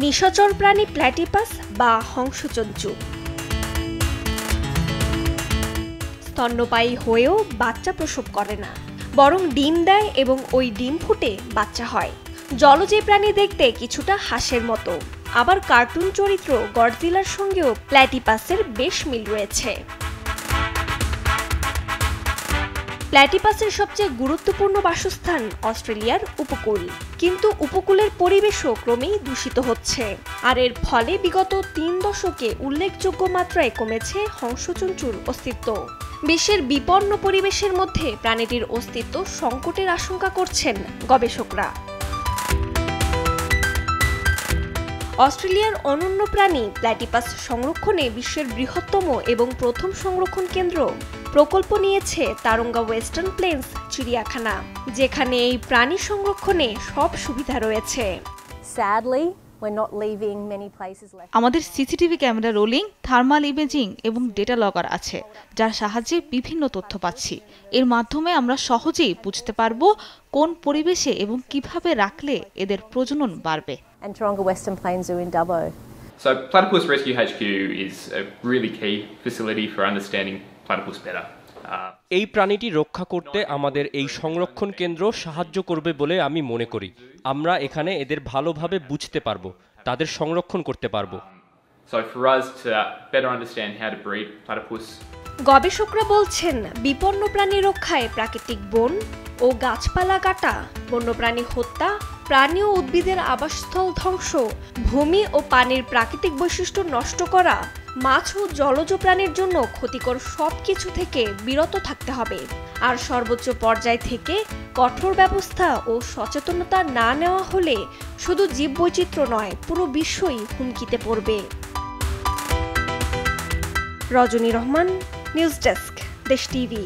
নিশাচর প্রাণী প্ল্যাটিপাস বা হংসচঞ্চু স্তন্যপায়ী হয়েও বাচ্চা প্রসব করে না, বরং ডিম দেয় এবং ওই ডিম ফুটে বাচ্চা হয়। জলজ প্রাণী দেখতে কিছুটা হাঁসের মতো, আবার কার্টুন চরিত্র গডজিলার সঙ্গেও প্ল্যাটিপাসের বেশ মিল রয়েছে। প্ল্যাটিপাসের সবচেয়ে গুরুত্বপূর্ণ বাসস্থান অস্ট্রেলিয়ার উপকূল, কিন্তু উপকূলের পরিবেশও ক্রমেই দূষিত হচ্ছে, আর এর ফলে বিগত 3 দশকে উল্লেখযোগ্য মাত্রায় কমেছে হংসচঞ্চুর অস্তিত্ব। বিশ্বের বিপন্ন পরিবেশের মধ্যে প্রাণীটির অস্তিত্ব সংকটের আশঙ্কা করছেন গবেষকরা। অস্ট্রেলিয়ার অনন্য প্রাণী প্ল্যাটিপাস সংরক্ষণে বিশ্বের বৃহত্তম এবং প্রথম সংরক্ষণ কেন্দ্র প্রকল্প নিয়েছে তারঙ্গা ওয়েস্টার্ন প্লেন্স চিড়িয়াখানা, যেখানে এই প্রাণী সংরক্ষণে সব সুবিধা রয়েছে। আমাদের CCTV camera rolling, thermal imaging এবং ডেটা লগার আছে, যার সাহায্যে বিভিন্ন তথ্য পাচ্ছি। এর মাধ্যমে আমরা সহজেই বুঝতে পারবো কোন পরিবেশে এবং কিভাবে রাখলে এদের প্রজনন বাড়বে। So Platypus Rescue HQ is a really key facility for understanding platypus better. এই প্রাণীটি রক্ষা করতে আমাদের এই সংরক্ষণ কেন্দ্র সাহায্য করবে বলে আমি মনে করি। আমরা এখানে এদের ভালোভাবে বুঝতে পারবো, তাদের সংরক্ষণ করতে পারবো। So for us to better understand how to breed platypus. গবেষকরা বলছেন, বিপন্ন প্রাণী রক্ষায় প্রাকৃতিক বন ও গাছপালা কাটা, বন্যপ্রাণী হত্যা, প্রাণী ও উদ্ভিদের আবাসস্থল ধ্বংস, ভূমি ও পানির প্রাকৃতিক বৈশিষ্ট্য নষ্ট করা, মাছ ও জলজ প্রাণীর জন্য ক্ষতিকর সবকিছু থেকে বিরত থাকতে হবে। আর সর্বোচ্চ পর্যায় থেকে কঠোর ব্যবস্থা ও সচেতনতা না নেওয়া হলে শুধু জীববৈচিত্র্য নয়, পুরো বিশ্বই হুমকিতে পড়বে। রজনী রহমান, নিউজ ডেস্ক, দেশ টিভি।